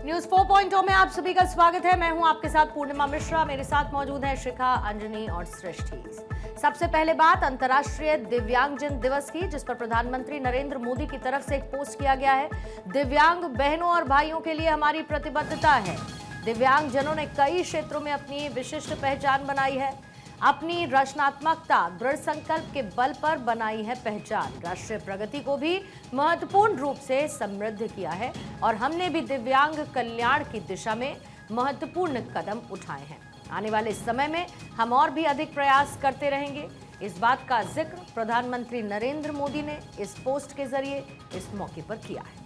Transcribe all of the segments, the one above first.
News 4.0 में आप सभी का स्वागत है। मैं हूं आपके साथ पूर्णिमा मिश्रा। मेरे साथ मौजूद हैं शिखा, अंजनी और सृष्टि। सबसे पहले बात अंतर्राष्ट्रीय दिव्यांगजन दिवस की, जिस पर प्रधानमंत्री नरेंद्र मोदी की तरफ से एक पोस्ट किया गया है। दिव्यांग बहनों और भाइयों के लिए हमारी प्रतिबद्धता है। दिव्यांगजनों ने कई क्षेत्रों में अपनी विशिष्ट पहचान बनाई है। अपनी रचनात्मकता, दृढ़ संकल्प के बल पर बनाई है पहचान। राष्ट्रीय प्रगति को भी महत्वपूर्ण रूप से समृद्ध किया है और हमने भी दिव्यांग कल्याण की दिशा में महत्वपूर्ण कदम उठाए हैं। आने वाले समय में हम और भी अधिक प्रयास करते रहेंगे। इस बात का जिक्र प्रधानमंत्री नरेंद्र मोदी ने इस पोस्ट के जरिए इस मौके पर किया है।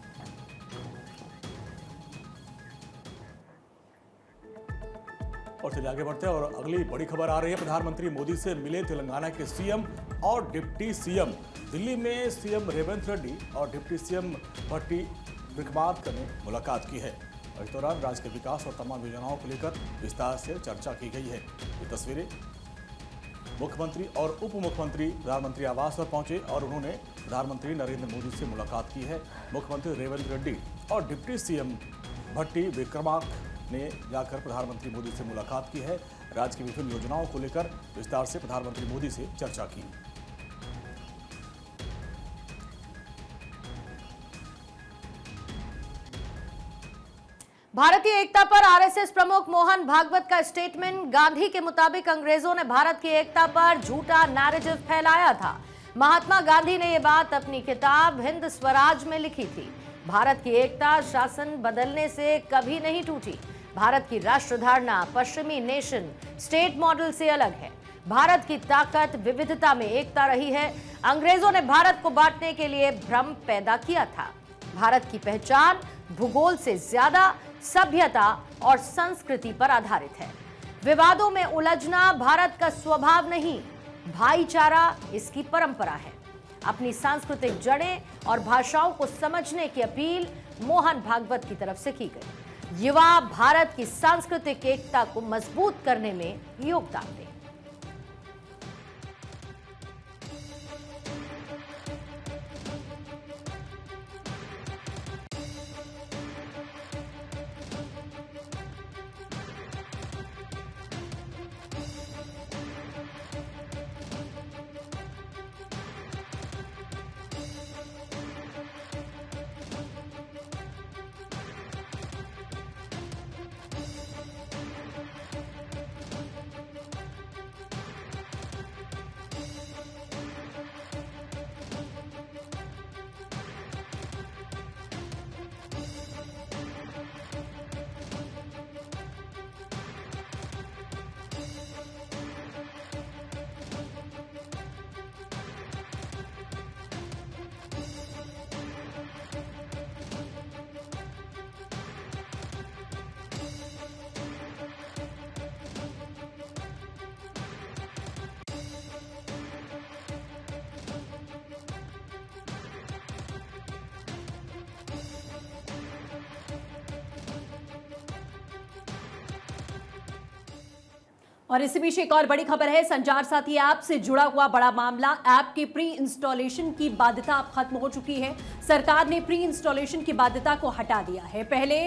और चलिए आगे बढ़ते हैं और अगली बड़ी खबर आ रही है। प्रधानमंत्री मोदी से मिले तेलंगाना के सीएम और डिप्टी सीएम। दिल्ली में सीएम रेवंत रेड्डी और डिप्टी सीएम भट्टी विक्रमादित्य ने मुलाकात की है। इस दौरान राज्य के विकास और तमाम योजनाओं को लेकर विस्तार से चर्चा की गई है। ये तस्वीरें मुख्यमंत्री और उप मुख्यमंत्री प्रधानमंत्री आवास पर पहुंचे और उन्होंने प्रधानमंत्री नरेंद्र मोदी से मुलाकात की है। मुख्यमंत्री रेवंत रेड्डी और डिप्टी सीएम भट्टी विक्रमादित्य ने जाकर प्रधानमंत्री मोदी से मुलाकात की है। राज्य की विभिन्न योजनाओं को लेकर विस्तार से प्रधानमंत्री मोदी से चर्चा की। भारतीय एकता पर आरएसएस प्रमुख मोहन भागवत का स्टेटमेंट। गांधी के मुताबिक अंग्रेजों ने भारत की एकता पर झूठा नैरेटिव फैलाया था। महात्मा गांधी ने यह बात अपनी किताब हिंद स्वराज में लिखी थी। भारत की एकता शासन बदलने से कभी नहीं टूटी। भारत की राष्ट्र धारणा पश्चिमी नेशन स्टेट मॉडल से अलग है। भारत की ताकत विविधता में एकता रही है। अंग्रेजों ने भारत को बांटने के लिए भ्रम पैदा किया था। भारत की पहचान भूगोल से ज्यादा सभ्यता और संस्कृति पर आधारित है। विवादों में उलझना भारत का स्वभाव नहीं, भाईचारा इसकी परंपरा है। अपनी सांस्कृतिक जड़ें और भाषाओं को समझने की अपील मोहन भागवत की तरफ से की गई। युवा भारत की सांस्कृतिक एकता को मजबूत करने में योगदान दें। और इसी बीच एक और बड़ी खबर है। संचार साथी ऐप से जुड़ा हुआ बड़ा मामला। ऐप की प्री इंस्टॉलेशन की बाध्यता अब खत्म हो चुकी है। सरकार ने प्री इंस्टॉलेशन की बाध्यता को हटा दिया है। पहले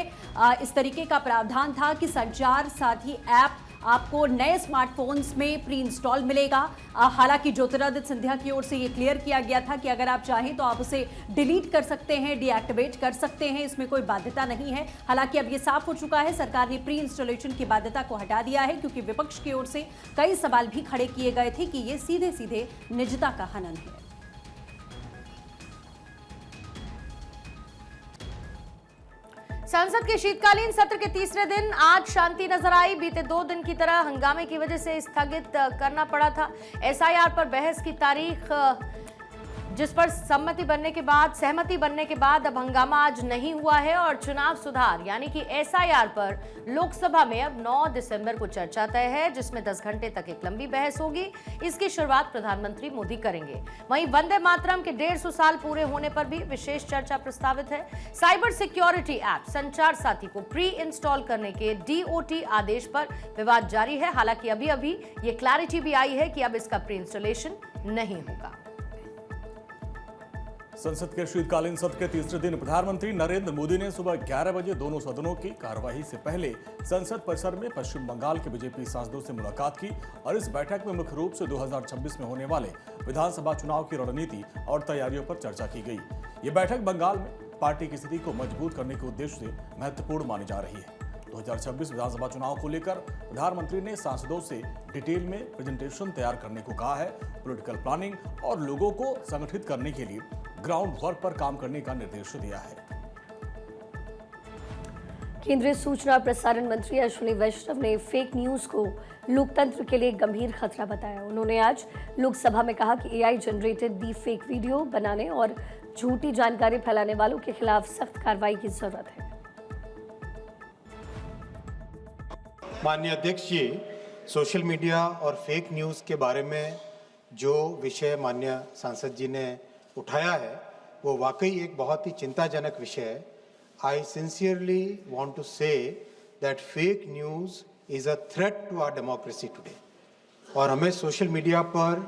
इस तरीके का प्रावधान था कि संचार साथी ऐप आपको नए स्मार्टफोन्स में प्री इंस्टॉल मिलेगा। हालांकि ज्योतिरादित्य सिंधिया की ओर से ये क्लियर किया गया था कि अगर आप चाहें तो आप उसे डिलीट कर सकते हैं, डीएक्टिवेट कर सकते हैं, इसमें कोई बाध्यता नहीं है। हालांकि अब ये साफ हो चुका है, सरकार ने प्री इंस्टॉलेशन की बाध्यता को हटा दिया है, क्योंकि विपक्ष की ओर से कई सवाल भी खड़े किए गए थे कि ये सीधे सीधे निजता का हनन है। संसद के शीतकालीन सत्र के तीसरे दिन आज शांति नजर आई। बीते 2 दिन की तरह हंगामे की वजह से स्थगित करना पड़ा था। एसआईआर पर बहस की तारीख, जिस पर सहमति बनने के बाद अब हंगामा आज नहीं हुआ है और चुनाव सुधार यानी कि एसआईआर पर लोकसभा में अब 9 दिसंबर को चर्चा तय है, जिसमें 10 घंटे तक एक लंबी बहस होगी। इसकी शुरुआत प्रधानमंत्री मोदी करेंगे। वहीं वंदे मातरम के 150 साल पूरे होने पर भी विशेष चर्चा प्रस्तावित है। साइबर सिक्योरिटी ऐप संचार साथी को प्री इंस्टॉल करने के डीओटी आदेश पर विवाद जारी है। हालांकि अभी ये क्लैरिटी भी आई है कि अब इसका प्री इंस्टॉलेशन नहीं होगा। संसद के शीतकालीन सत्र के तीसरे दिन प्रधानमंत्री नरेंद्र मोदी ने सुबह 11 बजे दोनों सदनों की कार्यवाही से पहले संसद परिसर में पश्चिम बंगाल के बीजेपी सांसदों से मुलाकात की और इस बैठक में मुख्य रूप से 2026 में होने वाले विधानसभा चुनाव की रणनीति और तैयारियों पर चर्चा की गई। ये बैठक बंगाल में पार्टी की स्थिति को मजबूत करने के उद्देश्य से महत्वपूर्ण मानी जा रही है। 2026 विधानसभा चुनाव को लेकर प्रधानमंत्री ने सांसदों से डिटेल में प्रेजेंटेशन तैयार करने को कहा है। पॉलिटिकल प्लानिंग और लोगों को संगठित करने के लिए ग्राउंड वर्क पर काम करने का निर्देश दिया है। केंद्रीय सूचना और प्रसारण मंत्री अश्विनी वैष्णव ने फेक न्यूज को लोकतंत्र के लिए गंभीर खतरा बताया। उन्होंने आज लोकसभा में कहा कि AI generated deep fake video बनाने और झूठी जानकारी फैलाने वालों के खिलाफ सख्त कार्रवाई की जरूरत है। माननीय अध्यक्ष जी, सोशल मीडिया और फेक न्यूज़ के बारे में जो विषय माननीय सांसद जी ने उठाया है वो वाकई एक बहुत ही चिंताजनक विषय है। I sincerely want to say that fake news is a threat to our democracy today और हमें सोशल मीडिया पर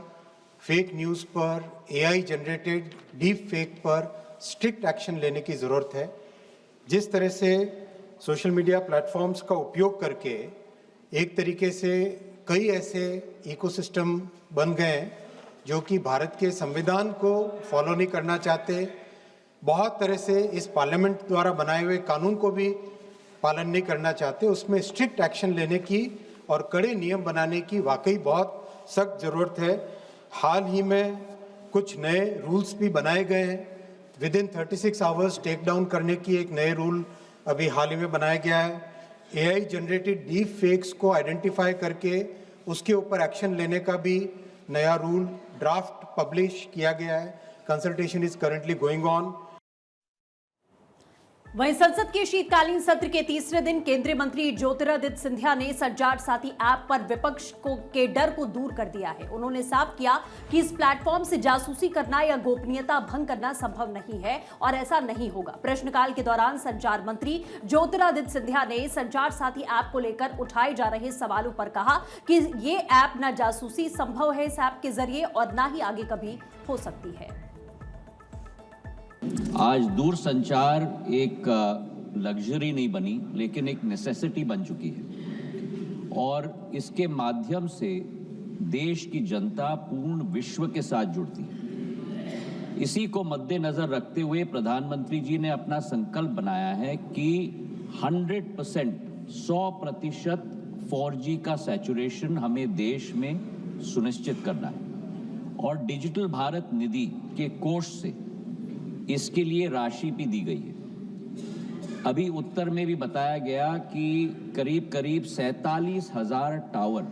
फेक न्यूज़ पर एआई जनरेटेड डीप फेक पर स्ट्रिक्ट एक्शन लेने की ज़रूरत है। जिस तरह से सोशल मीडिया प्लेटफॉर्म्स का उपयोग करके एक तरीके से कई ऐसे इकोसिस्टम बन गए हैं जो कि भारत के संविधान को फॉलो नहीं करना चाहते, बहुत तरह से इस पार्लियामेंट द्वारा बनाए हुए कानून को भी पालन नहीं करना चाहते। उसमें स्ट्रिक्ट एक्शन लेने की और कड़े नियम बनाने की वाकई बहुत सख्त ज़रूरत है। हाल ही में कुछ नए रूल्स भी बनाए गए हैं। Within 36 hours take down करने की एक नए रूल अभी हाल ही में बनाया गया है। एआई जनरेटेड डीप फेक्स को आइडेंटिफाई करके उसके ऊपर एक्शन लेने का भी नया रूल ड्राफ्ट पब्लिश किया गया है। Consultation is currently going on. वहीं संसद के शीतकालीन सत्र के तीसरे दिन केंद्रीय मंत्री ज्योतिरादित्य सिंधिया ने संचार साथी ऐप पर विपक्ष के डर को दूर कर दिया है। उन्होंने साफ किया कि इस प्लेटफॉर्म से जासूसी करना या गोपनीयता भंग करना संभव नहीं है और ऐसा नहीं होगा। प्रश्नकाल के दौरान संचार मंत्री ज्योतिरादित्य सिंधिया ने संचार साथी ऐप को लेकर उठाए जा रहे सवालों पर कहा कि ये ऐप न जासूसी संभव है इस ऐप के जरिए और न ही आगे कभी हो सकती है। आज दूर संचार एक लग्जरी नहीं बनी लेकिन एक नेसेसिटी बन चुकी है और इसके माध्यम से देश की जनता पूर्ण विश्व के साथ जुड़ती है। इसी को मद्देनजर रखते हुए प्रधानमंत्री जी ने अपना संकल्प बनाया है कि 100% 4G का सैचुरेशन हमें देश में सुनिश्चित करना है और डिजिटल भारत निधि के कोष से इसके लिए राशि भी दी गई है। अभी उत्तर में भी बताया गया कि करीब 47,000 टावर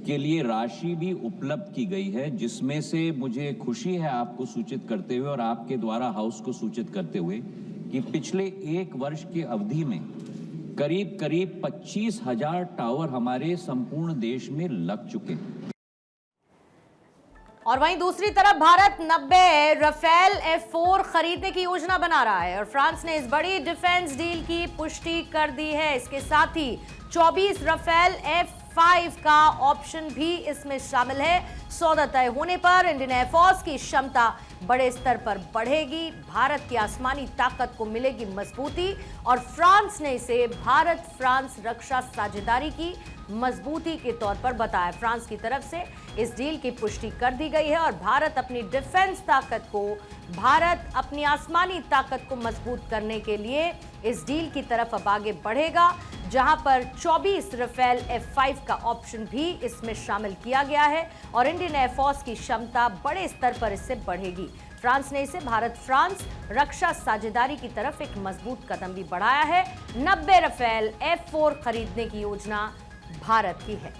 के लिए राशि भी उपलब्ध की गई है, जिसमें से मुझे खुशी है आपको सूचित करते हुए और आपके द्वारा हाउस को सूचित करते हुए कि पिछले 1 वर्ष की अवधि में करीब 25,000 टावर हमारे संपूर्ण देश में लग चुके हैं। और वहीं दूसरी तरफ भारत 90 राफेल F4 खरीदने की योजना बना रहा है और फ्रांस ने इस बड़ी डिफेंस डील की पुष्टि कर दी है। इसके साथ ही 24 राफेल F5 का ऑप्शन भी इसमें शामिल है। सौदा तय होने पर इंडियन एयरफोर्स की क्षमता बड़े स्तर पर बढ़ेगी, भारत की आसमानी ताकत को मिलेगी मजबूती और फ्रांस ने इसे भारत फ्रांस रक्षा साझेदारी की मजबूती के तौर पर बताया। फ्रांस की तरफ से इस डील की पुष्टि कर दी गई है और भारत अपनी आसमानी ताकत को मजबूत करने के लिए इस डील की तरफ अब आगे बढ़ेगा, जहां पर 24 राफेल F5 का ऑप्शन भी इसमें शामिल किया गया है और इंडियन एयरफोर्स की क्षमता बड़े स्तर पर इससे बढ़ेगी। फ्रांस ने इसे भारत फ्रांस रक्षा साझेदारी की तरफ एक मजबूत कदम भी बढ़ाया है। 90 राफेल F4 खरीदने की योजना भारत की है।